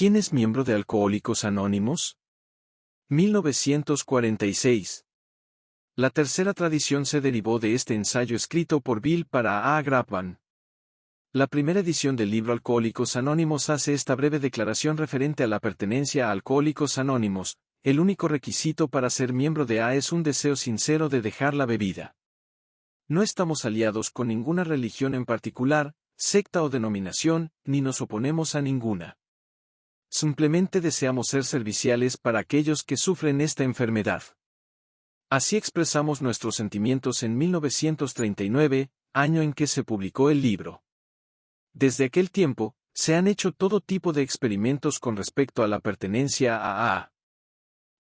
¿Quién es miembro de Alcohólicos Anónimos? 1946. La tercera tradición se derivó de este ensayo escrito por Bill para A. Grappan. La primera edición del libro Alcohólicos Anónimos hace esta breve declaración referente a la pertenencia a Alcohólicos Anónimos. El único requisito para ser miembro de A es un deseo sincero de dejar la bebida. No estamos aliados con ninguna religión en particular, secta o denominación, ni nos oponemos a ninguna. Simplemente deseamos ser serviciales para aquellos que sufren esta enfermedad. Así expresamos nuestros sentimientos en 1939, año en que se publicó el libro. Desde aquel tiempo, se han hecho todo tipo de experimentos con respecto a la pertenencia a AA.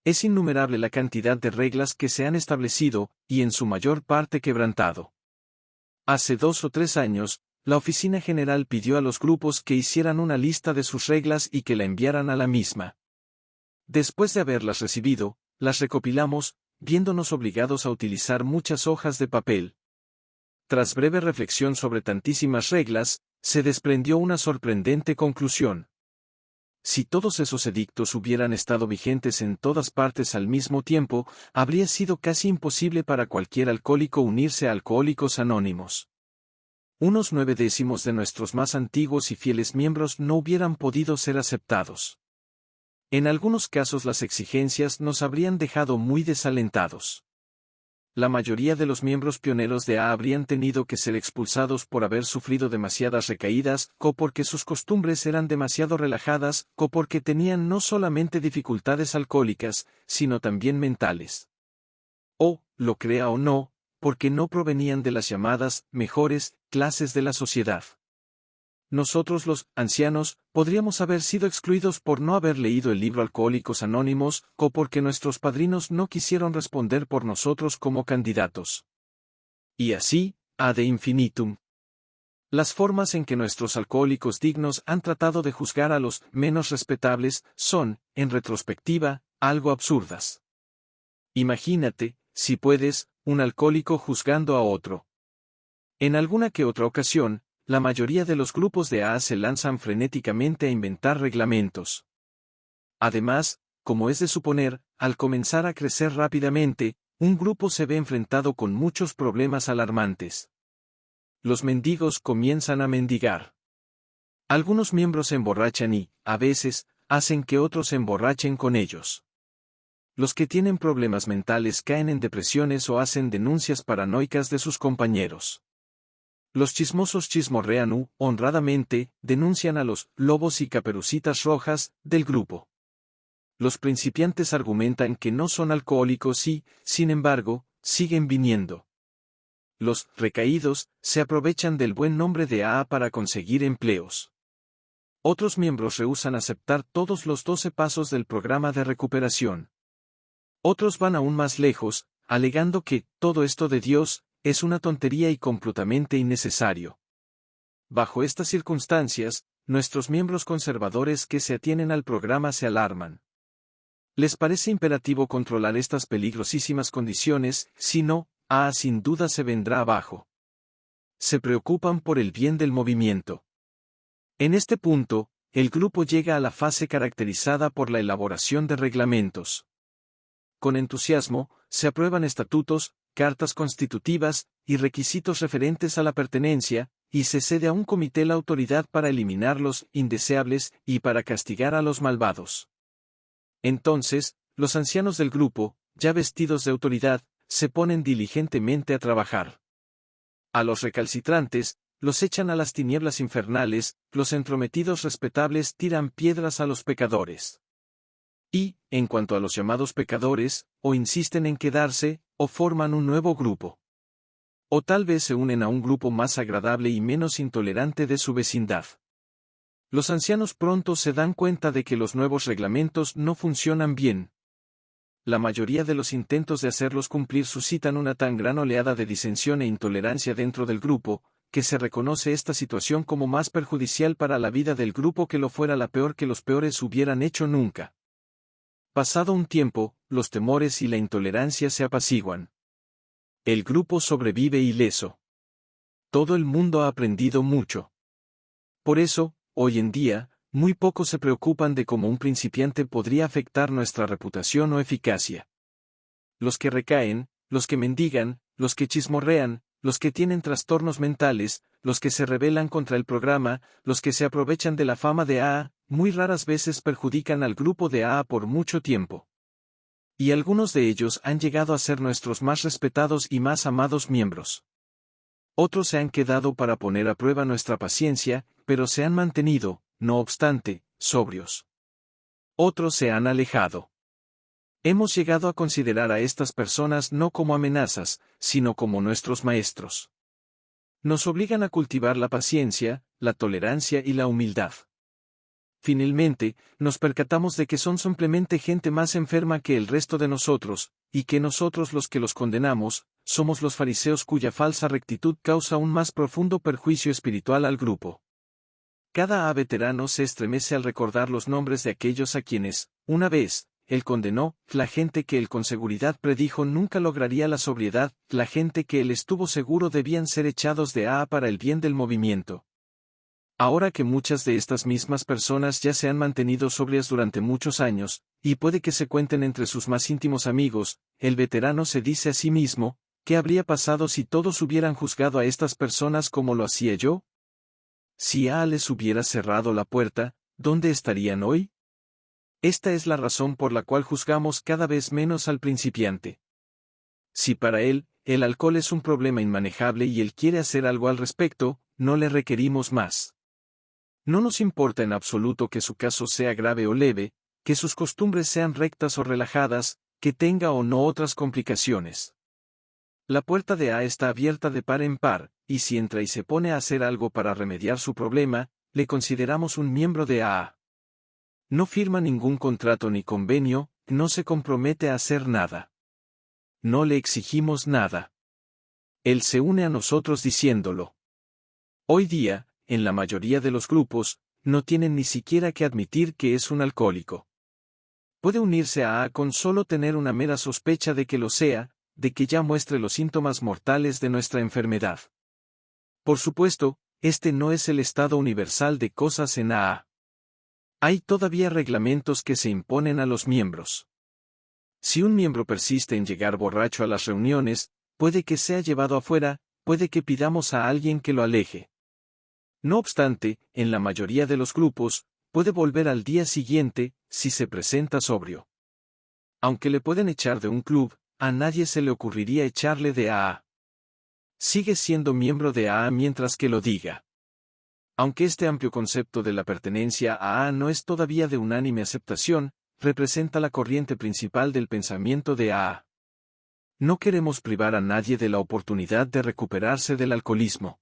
Es innumerable la cantidad de reglas que se han establecido, y en su mayor parte quebrantado. Hace 2 o 3 años, la Oficina General pidió a los grupos que hicieran una lista de sus reglas y que la enviaran a la misma. Después de haberlas recibido, las recopilamos, viéndonos obligados a utilizar muchas hojas de papel. Tras breve reflexión sobre tantísimas reglas, se desprendió una sorprendente conclusión. Si todos esos edictos hubieran estado vigentes en todas partes al mismo tiempo, habría sido casi imposible para cualquier alcohólico unirse a Alcohólicos Anónimos. Unos 9/10 de nuestros más antiguos y fieles miembros no hubieran podido ser aceptados. En algunos casos las exigencias nos habrían dejado muy desalentados. La mayoría de los miembros pioneros de A habrían tenido que ser expulsados por haber sufrido demasiadas recaídas, o porque sus costumbres eran demasiado relajadas, o porque tenían no solamente dificultades alcohólicas, sino también mentales. O, lo crea o no, porque no provenían de las llamadas mejores clases de la sociedad. Nosotros los ancianos podríamos haber sido excluidos por no haber leído el libro Alcohólicos Anónimos, o porque nuestros padrinos no quisieron responder por nosotros como candidatos. Y así, ad infinitum. Las formas en que nuestros alcohólicos dignos han tratado de juzgar a los menos respetables son, en retrospectiva, algo absurdas. Imagínate, si puedes, un alcohólico juzgando a otro. En alguna que otra ocasión, la mayoría de los grupos de AA se lanzan frenéticamente a inventar reglamentos. Además, como es de suponer, al comenzar a crecer rápidamente, un grupo se ve enfrentado con muchos problemas alarmantes. Los mendigos comienzan a mendigar. Algunos miembros se emborrachan y, a veces, hacen que otros se emborrachen con ellos. Los que tienen problemas mentales caen en depresiones o hacen denuncias paranoicas de sus compañeros. Los chismosos chismorrean honradamente, denuncian a los lobos y caperucitas rojas del grupo. Los principiantes argumentan que no son alcohólicos y, sin embargo, siguen viniendo. Los recaídos se aprovechan del buen nombre de AA para conseguir empleos. Otros miembros rehúsan aceptar todos los 12 pasos del programa de recuperación. Otros van aún más lejos, alegando que todo esto de Dios es una tontería y completamente innecesario. Bajo estas circunstancias, nuestros miembros conservadores que se atienen al programa se alarman. Les parece imperativo controlar estas peligrosísimas condiciones, si no, AA sin duda se vendrá abajo. Se preocupan por el bien del movimiento. En este punto, el grupo llega a la fase caracterizada por la elaboración de reglamentos. Con entusiasmo, se aprueban estatutos, cartas constitutivas, y requisitos referentes a la pertenencia, y se cede a un comité la autoridad para eliminar los indeseables y para castigar a los malvados. Entonces, los ancianos del grupo, ya vestidos de autoridad, se ponen diligentemente a trabajar. A los recalcitrantes, los echan a las tinieblas infernales, los entrometidos respetables tiran piedras a los pecadores. Y, en cuanto a los llamados pecadores, o insisten en quedarse, o forman un nuevo grupo. O tal vez se unen a un grupo más agradable y menos intolerante de su vecindad. Los ancianos pronto se dan cuenta de que los nuevos reglamentos no funcionan bien. La mayoría de los intentos de hacerlos cumplir suscitan una tan gran oleada de disensión e intolerancia dentro del grupo, que se reconoce esta situación como más perjudicial para la vida del grupo que lo fuera la peor que los peores hubieran hecho nunca. Pasado un tiempo, los temores y la intolerancia se apaciguan. El grupo sobrevive ileso. Todo el mundo ha aprendido mucho. Por eso, hoy en día, muy pocos se preocupan de cómo un principiante podría afectar nuestra reputación o eficacia. Los que recaen, los que mendigan, los que chismorrean, los que tienen trastornos mentales, los que se rebelan contra el programa, los que se aprovechan de la fama de AA, muy raras veces perjudican al grupo de AA por mucho tiempo. Y algunos de ellos han llegado a ser nuestros más respetados y más amados miembros. Otros se han quedado para poner a prueba nuestra paciencia, pero se han mantenido, no obstante, sobrios. Otros se han alejado. Hemos llegado a considerar a estas personas no como amenazas, sino como nuestros maestros. Nos obligan a cultivar la paciencia, la tolerancia y la humildad. Finalmente, nos percatamos de que son simplemente gente más enferma que el resto de nosotros, y que nosotros los que los condenamos, somos los fariseos cuya falsa rectitud causa un más profundo perjuicio espiritual al grupo. Cada veterano se estremece al recordar los nombres de aquellos a quienes, una vez, él condenó, la gente que él con seguridad predijo nunca lograría la sobriedad, la gente que él estuvo seguro debían ser echados de AA para el bien del movimiento. Ahora que muchas de estas mismas personas ya se han mantenido sobrias durante muchos años, y puede que se cuenten entre sus más íntimos amigos, el veterano se dice a sí mismo, ¿qué habría pasado si todos hubieran juzgado a estas personas como lo hacía yo? Si AA les hubiera cerrado la puerta, ¿dónde estarían hoy? Esta es la razón por la cual juzgamos cada vez menos al principiante. Si para él, el alcohol es un problema inmanejable y él quiere hacer algo al respecto, no le requerimos más. No nos importa en absoluto que su caso sea grave o leve, que sus costumbres sean rectas o relajadas, que tenga o no otras complicaciones. La puerta de AA está abierta de par en par, y si entra y se pone a hacer algo para remediar su problema, le consideramos un miembro de AA. No firma ningún contrato ni convenio, no se compromete a hacer nada. No le exigimos nada. Él se une a nosotros diciéndolo. Hoy día, en la mayoría de los grupos, no tienen ni siquiera que admitir que es un alcohólico. Puede unirse a AA con solo tener una mera sospecha de que lo sea, de que ya muestre los síntomas mortales de nuestra enfermedad. Por supuesto, este no es el estado universal de cosas en AA. Hay todavía reglamentos que se imponen a los miembros. Si un miembro persiste en llegar borracho a las reuniones, puede que sea llevado afuera, puede que pidamos a alguien que lo aleje. No obstante, en la mayoría de los grupos, puede volver al día siguiente, si se presenta sobrio. Aunque le pueden echar de un club, a nadie se le ocurriría echarle de AA. Sigue siendo miembro de AA mientras que lo diga. Aunque este amplio concepto de la pertenencia a AA no es todavía de unánime aceptación, representa la corriente principal del pensamiento de AA. No queremos privar a nadie de la oportunidad de recuperarse del alcoholismo.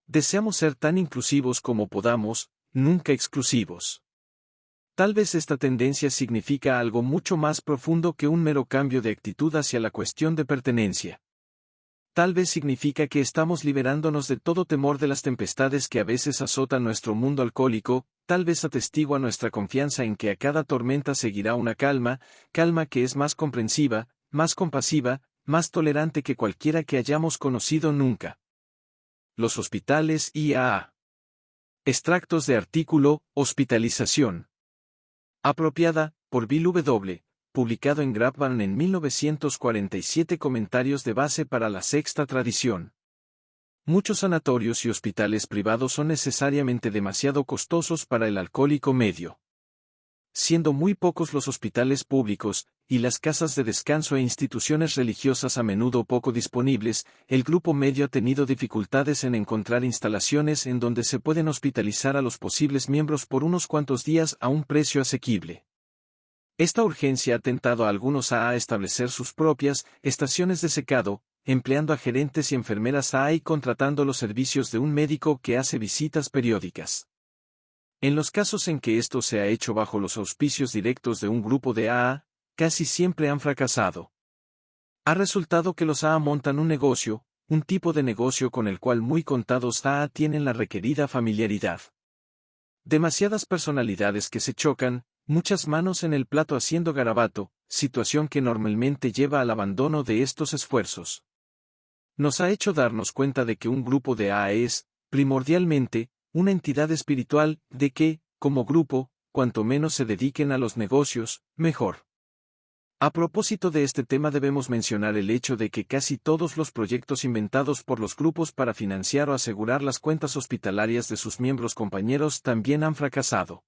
Deseamos ser tan inclusivos como podamos, nunca exclusivos. Tal vez esta tendencia significa algo mucho más profundo que un mero cambio de actitud hacia la cuestión de pertenencia. Tal vez significa que estamos liberándonos de todo temor de las tempestades que a veces azotan nuestro mundo alcohólico, tal vez atestigua nuestra confianza en que a cada tormenta seguirá una calma, calma que es más comprensiva, más compasiva, más tolerante que cualquiera que hayamos conocido nunca. Los hospitales y AA. Extractos de artículo, Hospitalización. Apropiada, por Bill W., publicado en Grapevine en 1947. Comentarios de base para la sexta tradición. Muchos sanatorios y hospitales privados son necesariamente demasiado costosos para el alcohólico medio. Siendo muy pocos los hospitales públicos, y las casas de descanso e instituciones religiosas a menudo poco disponibles, el grupo medio ha tenido dificultades en encontrar instalaciones en donde se pueden hospitalizar a los posibles miembros por unos cuantos días a un precio asequible. Esta urgencia ha tentado a algunos AA a establecer sus propias estaciones de secado, empleando a gerentes y enfermeras AA y contratando los servicios de un médico que hace visitas periódicas. En los casos en que esto se ha hecho bajo los auspicios directos de un grupo de AA, casi siempre han fracasado. Ha resultado que los AA montan un negocio, un tipo de negocio con el cual muy contados AA tienen la requerida familiaridad. Demasiadas personalidades que se chocan, muchas manos en el plato haciendo garabato, situación que normalmente lleva al abandono de estos esfuerzos. Nos ha hecho darnos cuenta de que un grupo de AA es, primordialmente, una entidad espiritual, de que, como grupo, cuanto menos se dediquen a los negocios, mejor. A propósito de este tema debemos mencionar el hecho de que casi todos los proyectos inventados por los grupos para financiar o asegurar las cuentas hospitalarias de sus miembros compañeros también han fracasado.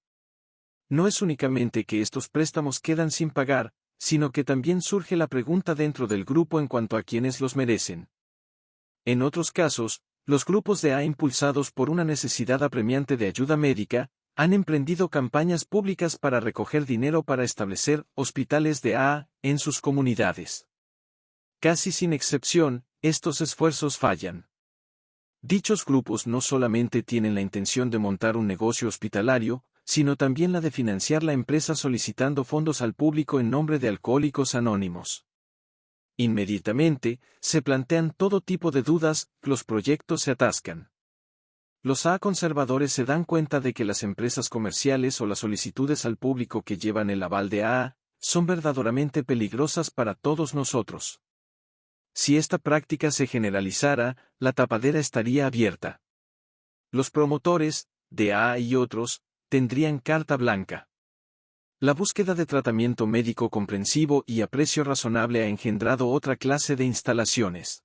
No es únicamente que estos préstamos quedan sin pagar, sino que también surge la pregunta dentro del grupo en cuanto a quienes los merecen. En otros casos, los grupos de A impulsados por una necesidad apremiante de ayuda médica, han emprendido campañas públicas para recoger dinero para establecer hospitales de A en sus comunidades. Casi sin excepción, estos esfuerzos fallan. Dichos grupos no solamente tienen la intención de montar un negocio hospitalario, sino también la de financiar la empresa solicitando fondos al público en nombre de Alcohólicos Anónimos. Inmediatamente, se plantean todo tipo de dudas, los proyectos se atascan. Los A conservadores se dan cuenta de que las empresas comerciales o las solicitudes al público que llevan el aval de AA son verdaderamente peligrosas para todos nosotros. Si esta práctica se generalizara, la tapadera estaría abierta. Los promotores, de AA y otros, tendrían carta blanca. La búsqueda de tratamiento médico comprensivo y a precio razonable ha engendrado otra clase de instalaciones.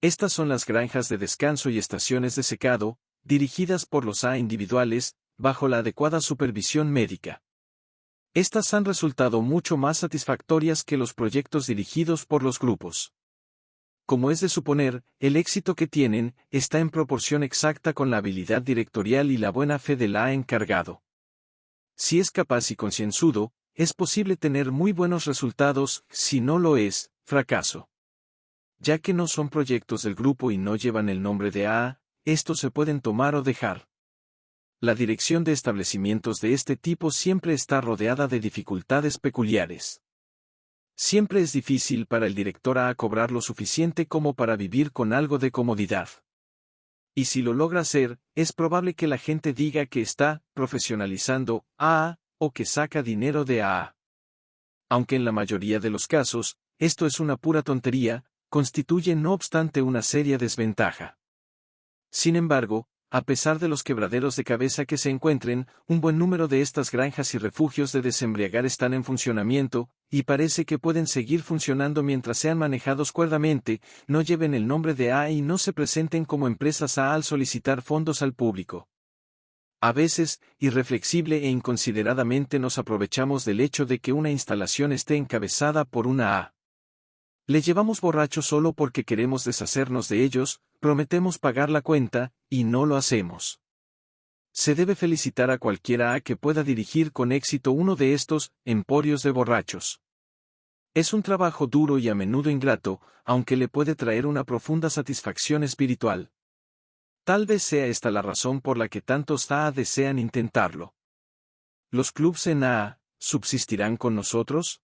Estas son las granjas de descanso y estaciones de secado, dirigidas por los A individuales, bajo la adecuada supervisión médica. Estas han resultado mucho más satisfactorias que los proyectos dirigidos por los grupos. Como es de suponer, el éxito que tienen está en proporción exacta con la habilidad directorial y la buena fe del A encargado. Si es capaz y concienzudo, es posible tener muy buenos resultados; si no lo es, fracaso. Ya que no son proyectos del grupo y no llevan el nombre de AA, estos se pueden tomar o dejar. La dirección de establecimientos de este tipo siempre está rodeada de dificultades peculiares. Siempre es difícil para el director AA cobrar lo suficiente como para vivir con algo de comodidad. Y si lo logra hacer, es probable que la gente diga que está profesionalizando AA o que saca dinero de AA. Aunque en la mayoría de los casos, esto es una pura tontería, constituye no obstante una seria desventaja. Sin embargo, a pesar de los quebraderos de cabeza que se encuentren, un buen número de estas granjas y refugios de desembriagar están en funcionamiento, y parece que pueden seguir funcionando mientras sean manejados cuerdamente, no lleven el nombre de AA y no se presenten como empresas AA al solicitar fondos al público. A veces, irreflexible e inconsideradamente nos aprovechamos del hecho de que una instalación esté encabezada por una AA. Le llevamos borrachos solo porque queremos deshacernos de ellos, prometemos pagar la cuenta, y no lo hacemos. Se debe felicitar a cualquiera que pueda dirigir con éxito uno de estos emporios de borrachos. Es un trabajo duro y a menudo ingrato, aunque le puede traer una profunda satisfacción espiritual. Tal vez sea esta la razón por la que tantos AA desean intentarlo. ¿Los clubs en AA subsistirán con nosotros?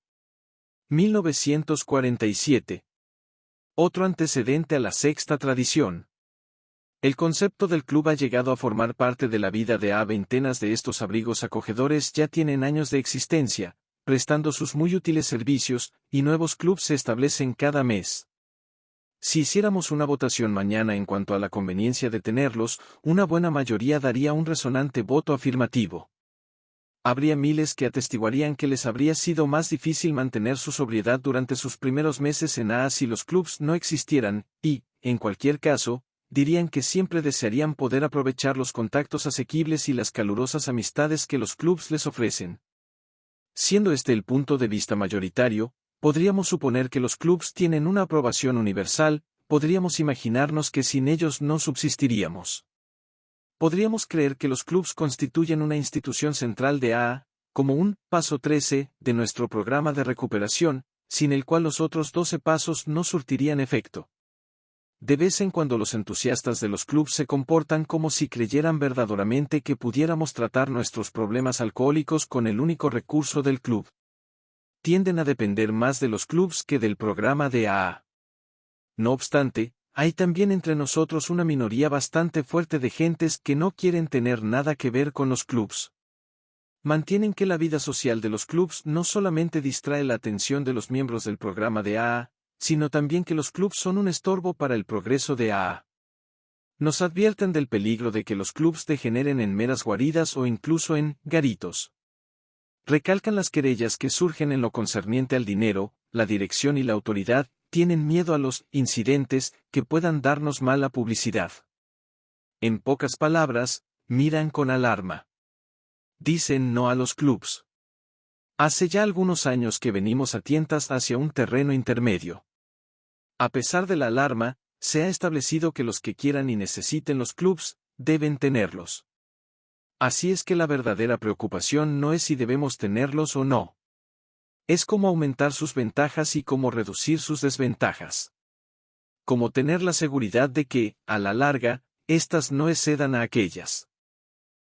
1947. Otro antecedente a la sexta tradición. El concepto del club ha llegado a formar parte de la vida de AA. Veintenas de estos abrigos acogedores ya tienen años de existencia, prestando sus muy útiles servicios, y nuevos clubs se establecen cada mes. Si hiciéramos una votación mañana en cuanto a la conveniencia de tenerlos, una buena mayoría daría un resonante voto afirmativo. Habría miles que atestiguarían que les habría sido más difícil mantener su sobriedad durante sus primeros meses en AA si los clubs no existieran, y, en cualquier caso, dirían que siempre desearían poder aprovechar los contactos asequibles y las calurosas amistades que los clubs les ofrecen. Siendo este el punto de vista mayoritario, podríamos suponer que los clubs tienen una aprobación universal, podríamos imaginarnos que sin ellos no subsistiríamos. Podríamos creer que los clubs constituyen una institución central de AA, como un paso 13 de nuestro programa de recuperación, sin el cual los otros 12 pasos no surtirían efecto. De vez en cuando los entusiastas de los clubs se comportan como si creyeran verdaderamente que pudiéramos tratar nuestros problemas alcohólicos con el único recurso del club. Tienden a depender más de los clubs que del programa de AA. No obstante, hay también entre nosotros una minoría bastante fuerte de gentes que no quieren tener nada que ver con los clubs. Mantienen que la vida social de los clubs no solamente distrae la atención de los miembros del programa de AA, sino también que los clubs son un estorbo para el progreso de AA. Nos advierten del peligro de que los clubs degeneren en meras guaridas o incluso en garitos. Recalcan las querellas que surgen en lo concerniente al dinero, la dirección y la autoridad, tienen miedo a los incidentes que puedan darnos mala publicidad. En pocas palabras, miran con alarma. Dicen no a los clubs. Hace ya algunos años que venimos a tientas hacia un terreno intermedio. A pesar de la alarma, se ha establecido que los que quieran y necesiten los clubs, deben tenerlos. Así es que la verdadera preocupación no es si debemos tenerlos o no. Es cómo aumentar sus ventajas y cómo reducir sus desventajas. Cómo tener la seguridad de que, a la larga, éstas no excedan a aquellas.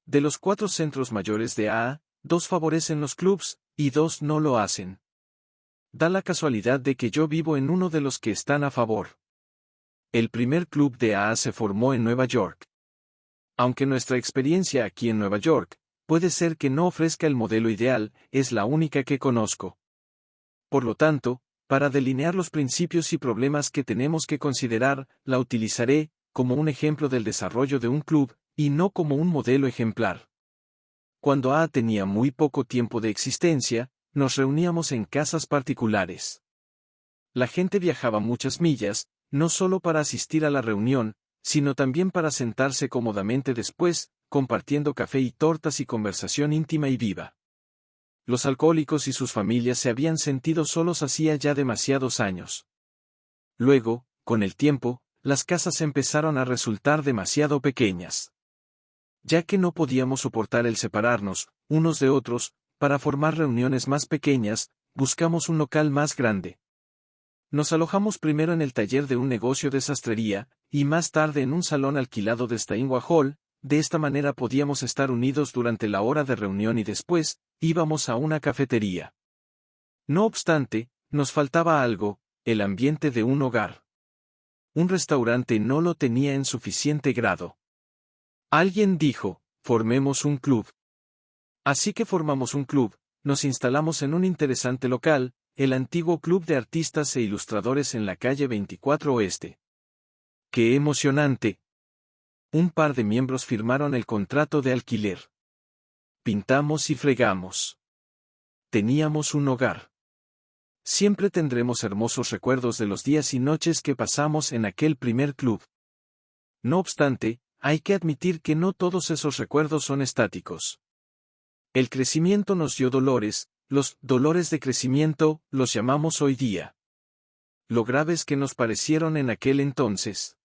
De los 4 centros mayores de AA, 2 favorecen los clubs, y 2 no lo hacen. Da la casualidad de que yo vivo en uno de los que están a favor. El primer club de AA se formó en Nueva York. Aunque nuestra experiencia aquí en Nueva York, puede ser que no ofrezca el modelo ideal, es la única que conozco. Por lo tanto, para delinear los principios y problemas que tenemos que considerar, la utilizaré como un ejemplo del desarrollo de un club, y no como un modelo ejemplar. Cuando AA tenía muy poco tiempo de existencia, nos reuníamos en casas particulares. La gente viajaba muchas millas, no solo para asistir a la reunión, sino también para sentarse cómodamente después, compartiendo café y tortas y conversación íntima y viva. Los alcohólicos y sus familias se habían sentido solos hacía ya demasiados años. Luego, con el tiempo, las casas empezaron a resultar demasiado pequeñas. Ya que no podíamos soportar el separarnos, unos de otros, para formar reuniones más pequeñas, buscamos un local más grande. Nos alojamos primero en el taller de un negocio de sastrería, y más tarde en un salón alquilado de Steinway Hall. De esta manera podíamos estar unidos durante la hora de reunión y después, íbamos a una cafetería. No obstante, nos faltaba algo, el ambiente de un hogar. Un restaurante no lo tenía en suficiente grado. Alguien dijo, formemos un club. Así que formamos un club, nos instalamos en un interesante local, el antiguo Club de Artistas e Ilustradores en la calle 24 Oeste. ¡Qué emocionante! Un par de miembros firmaron el contrato de alquiler. Pintamos y fregamos. Teníamos un hogar. Siempre tendremos hermosos recuerdos de los días y noches que pasamos en aquel primer club. No obstante, hay que admitir que no todos esos recuerdos son estáticos. El crecimiento nos dio dolores, los dolores de crecimiento, los llamamos hoy día. Lo graves que nos parecieron en aquel entonces.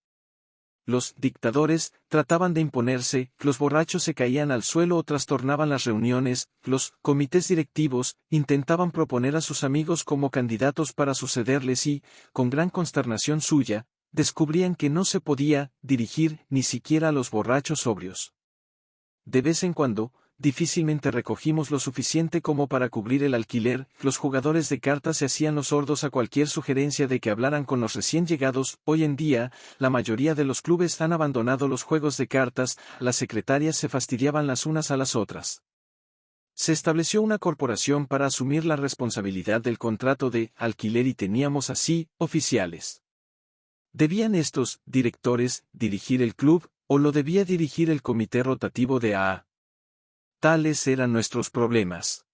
Los dictadores trataban de imponerse, los borrachos se caían al suelo o trastornaban las reuniones, los comités directivos intentaban proponer a sus amigos como candidatos para sucederles y, con gran consternación suya, descubrían que no se podía dirigir ni siquiera a los borrachos sobrios. De vez en cuando, difícilmente recogimos lo suficiente como para cubrir el alquiler, los jugadores de cartas se hacían los sordos a cualquier sugerencia de que hablaran con los recién llegados. Hoy en día, la mayoría de los clubes han abandonado los juegos de cartas, las secretarias se fastidiaban las unas a las otras. Se estableció una corporación para asumir la responsabilidad del contrato de alquiler y teníamos así, oficiales. ¿Debían estos directores dirigir el club, o lo debía dirigir el comité rotativo de AA? Tales eran nuestros problemas.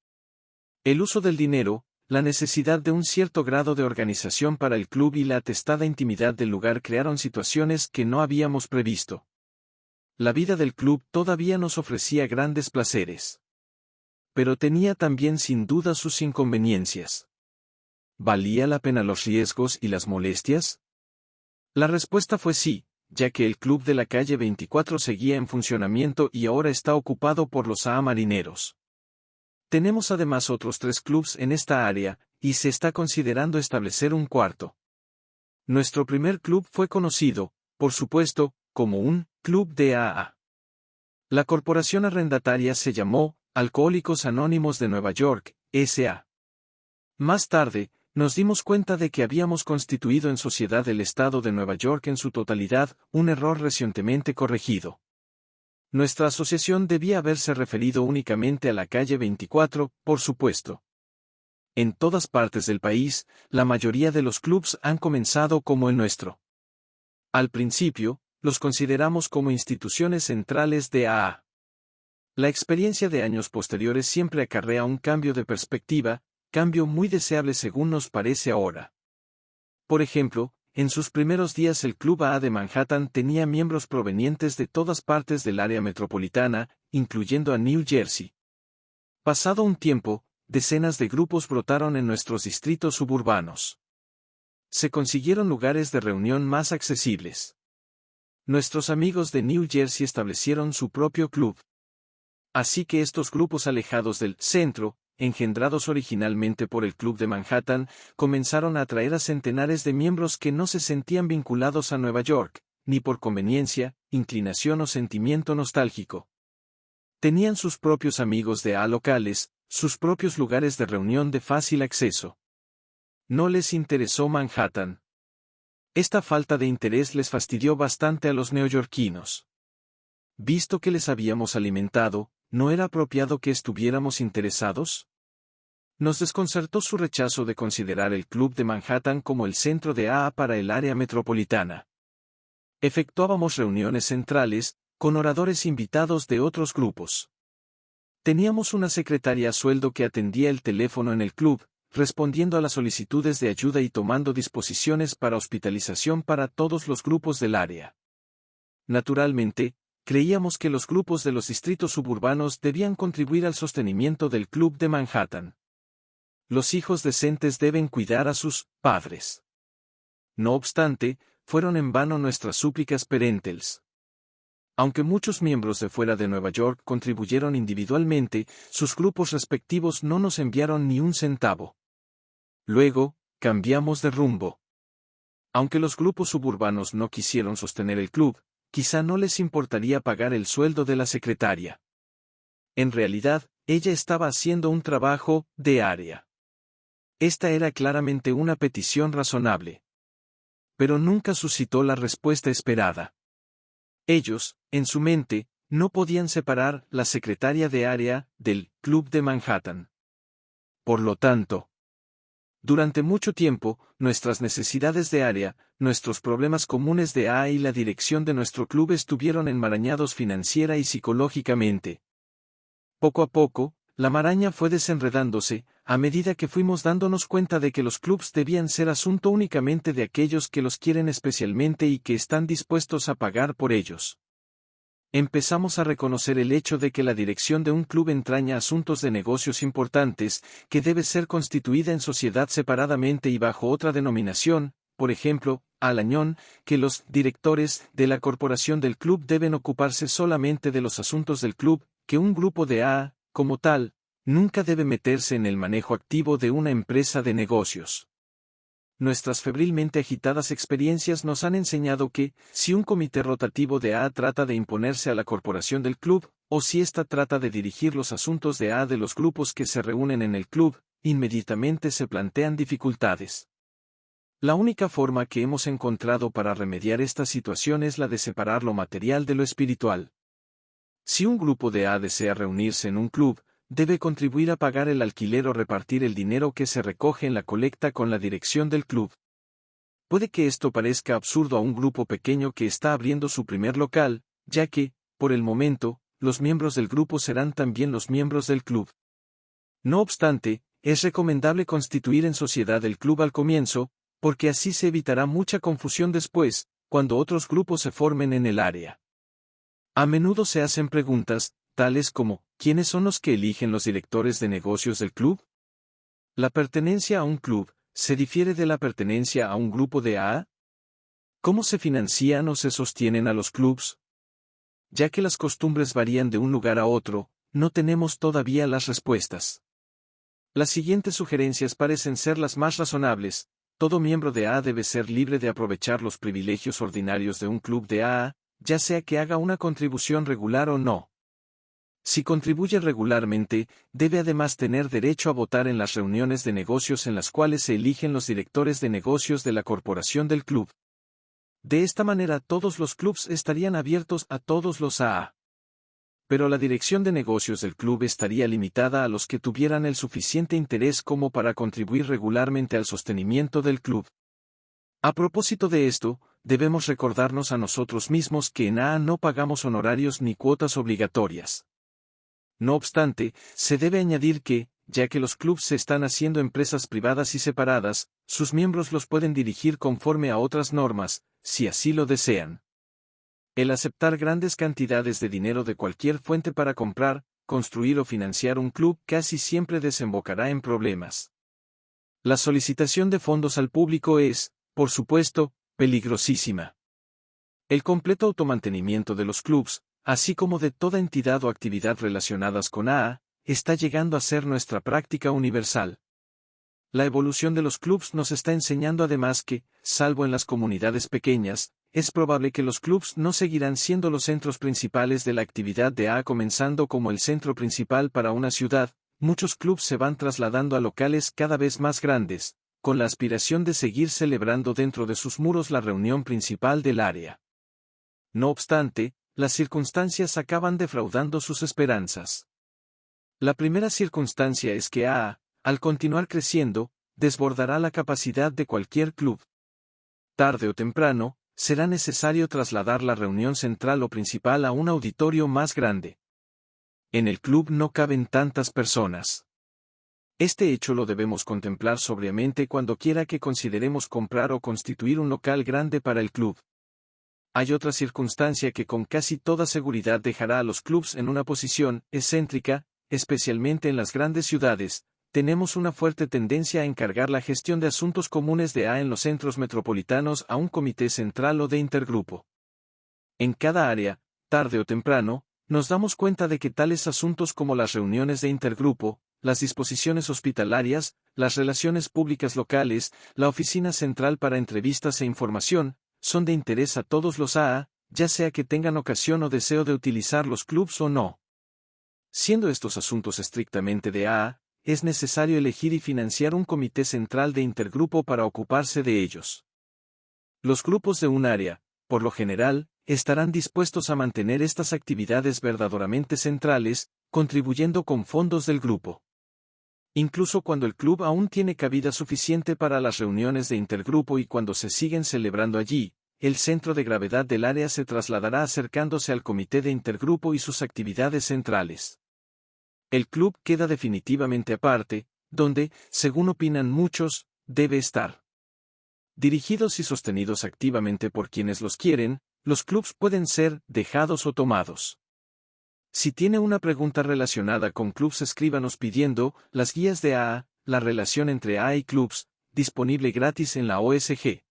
El uso del dinero, la necesidad de un cierto grado de organización para el club y la atestada intimidad del lugar crearon situaciones que no habíamos previsto. La vida del club todavía nos ofrecía grandes placeres. Pero tenía también sin duda sus inconveniencias. ¿Valía la pena los riesgos y las molestias? La respuesta fue sí, ya que el club de la calle 24 seguía en funcionamiento y ahora está ocupado por los AA marineros. Tenemos además otros 3 clubs en esta área, y se está considerando establecer un cuarto. Nuestro primer club fue conocido, por supuesto, como un club de AA. La corporación arrendataria se llamó Alcohólicos Anónimos de Nueva York, S.A. Más tarde, nos dimos cuenta de que habíamos constituido en sociedad el Estado de Nueva York en su totalidad, un error recientemente corregido. Nuestra asociación debía haberse referido únicamente a la calle 24, por supuesto. En todas partes del país, la mayoría de los clubs han comenzado como el nuestro. Al principio, los consideramos como instituciones centrales de AA. La experiencia de años posteriores siempre acarrea un cambio de perspectiva, cambio muy deseable según nos parece ahora. Por ejemplo, en sus primeros días el Club AA de Manhattan tenía miembros provenientes de todas partes del área metropolitana, incluyendo a New Jersey. Pasado un tiempo, decenas de grupos brotaron en nuestros distritos suburbanos. Se consiguieron lugares de reunión más accesibles. Nuestros amigos de New Jersey establecieron su propio club. Así que estos grupos alejados del centro, engendrados originalmente por el Club de Manhattan, comenzaron a atraer a centenares de miembros que no se sentían vinculados a Nueva York, ni por conveniencia, inclinación o sentimiento nostálgico. Tenían sus propios amigos de AA locales, sus propios lugares de reunión de fácil acceso. No les interesó Manhattan. Esta falta de interés les fastidió bastante a los neoyorquinos. Visto que les habíamos alimentado, ¿no era apropiado que estuviéramos interesados? Nos desconcertó su rechazo de considerar el Club de Manhattan como el centro de AA para el área metropolitana. Efectuábamos reuniones centrales, con oradores invitados de otros grupos. Teníamos una secretaria a sueldo que atendía el teléfono en el club, respondiendo a las solicitudes de ayuda y tomando disposiciones para hospitalización para todos los grupos del área. Naturalmente, creíamos que los grupos de los distritos suburbanos debían contribuir al sostenimiento del Club de Manhattan. Los hijos decentes deben cuidar a sus padres. No obstante, fueron en vano nuestras súplicas perennes. Aunque muchos miembros de fuera de Nueva York contribuyeron individualmente, sus grupos respectivos no nos enviaron ni un centavo. Luego, cambiamos de rumbo. Aunque los grupos suburbanos no quisieron sostener el club, quizá no les importaría pagar el sueldo de la secretaria. En realidad, ella estaba haciendo un trabajo de área. Esta era claramente una petición razonable. Pero nunca suscitó la respuesta esperada. Ellos, en su mente, no podían separar la secretaria de área del Club de Manhattan. Por lo tanto, durante mucho tiempo, nuestras necesidades de área, nuestros problemas comunes de AA y la dirección de nuestro club estuvieron enmarañados financiera y psicológicamente. Poco a poco, la maraña fue desenredándose, a medida que fuimos dándonos cuenta de que los clubs debían ser asunto únicamente de aquellos que los quieren especialmente y que están dispuestos a pagar por ellos. Empezamos a reconocer el hecho de que la dirección de un club entraña asuntos de negocios importantes, que debe ser constituida en sociedad separadamente y bajo otra denominación, por ejemplo, al añón, que los directores de la corporación del club deben ocuparse solamente de los asuntos del club, que un grupo de AA, como tal, nunca debe meterse en el manejo activo de una empresa de negocios. Nuestras febrilmente agitadas experiencias nos han enseñado que, si un comité rotativo de AA trata de imponerse a la corporación del club, o si ésta trata de dirigir los asuntos de AA de los grupos que se reúnen en el club, inmediatamente se plantean dificultades. La única forma que hemos encontrado para remediar esta situación es la de separar lo material de lo espiritual. Si un grupo de AA desea reunirse en un club, debe contribuir a pagar el alquiler o repartir el dinero que se recoge en la colecta con la dirección del club. Puede que esto parezca absurdo a un grupo pequeño que está abriendo su primer local, ya que, por el momento, los miembros del grupo serán también los miembros del club. No obstante, es recomendable constituir en sociedad el club al comienzo, porque así se evitará mucha confusión después, cuando otros grupos se formen en el área. A menudo se hacen preguntas, tales como, ¿quiénes son los que eligen los directores de negocios del club? ¿La pertenencia a un club se difiere de la pertenencia a un grupo de AA? ¿Cómo se financian o se sostienen a los clubs? Ya que las costumbres varían de un lugar a otro, no tenemos todavía las respuestas. Las siguientes sugerencias parecen ser las más razonables. Todo miembro de AA debe ser libre de aprovechar los privilegios ordinarios de un club de AA, ya sea que haga una contribución regular o no. Si contribuye regularmente, debe además tener derecho a votar en las reuniones de negocios en las cuales se eligen los directores de negocios de la corporación del club. De esta manera todos los clubs estarían abiertos a todos los AA. Pero la dirección de negocios del club estaría limitada a los que tuvieran el suficiente interés como para contribuir regularmente al sostenimiento del club. A propósito de esto, debemos recordarnos a nosotros mismos que en AA no pagamos honorarios ni cuotas obligatorias. No obstante, se debe añadir que, ya que los clubs se están haciendo empresas privadas y separadas, sus miembros los pueden dirigir conforme a otras normas, si así lo desean. El aceptar grandes cantidades de dinero de cualquier fuente para comprar, construir o financiar un club casi siempre desembocará en problemas. La solicitación de fondos al público es, por supuesto, peligrosísima. El completo automantenimiento de los clubs, así como de toda entidad o actividad relacionadas con AA, está llegando a ser nuestra práctica universal. La evolución de los clubs nos está enseñando además que, salvo en las comunidades pequeñas, es probable que los clubs no seguirán siendo los centros principales de la actividad de AA comenzando como el centro principal para una ciudad. Muchos clubs se van trasladando a locales cada vez más grandes, con la aspiración de seguir celebrando dentro de sus muros la reunión principal del área. No obstante, las circunstancias acaban defraudando sus esperanzas. La primera circunstancia es que AA, al continuar creciendo, desbordará la capacidad de cualquier club. Tarde o temprano, será necesario trasladar la reunión central o principal a un auditorio más grande. En el club no caben tantas personas. Este hecho lo debemos contemplar sobriamente cuando quiera que consideremos comprar o constituir un local grande para el club. Hay otra circunstancia que con casi toda seguridad dejará a los clubs en una posición excéntrica, especialmente en las grandes ciudades. Tenemos una fuerte tendencia a encargar la gestión de asuntos comunes de AA en los centros metropolitanos a un comité central o de intergrupo. En cada área, tarde o temprano, nos damos cuenta de que tales asuntos como las reuniones de intergrupo, las disposiciones hospitalarias, las relaciones públicas locales, la oficina central para entrevistas e información, son de interés a todos los AA, ya sea que tengan ocasión o deseo de utilizar los clubs o no. Siendo estos asuntos estrictamente de AA, es necesario elegir y financiar un comité central de intergrupo para ocuparse de ellos. Los grupos de un área, por lo general, estarán dispuestos a mantener estas actividades verdaderamente centrales, contribuyendo con fondos del grupo. Incluso cuando el club aún tiene cabida suficiente para las reuniones de intergrupo y cuando se siguen celebrando allí, el centro de gravedad del área se trasladará acercándose al comité de intergrupo y sus actividades centrales. El club queda definitivamente aparte, donde, según opinan muchos, debe estar. Dirigidos y sostenidos activamente por quienes los quieren, los clubs pueden ser dejados o tomados. Si tiene una pregunta relacionada con clubs, escríbanos pidiendo las guías de AA, la relación entre AA y clubs, disponible gratis en la OSG.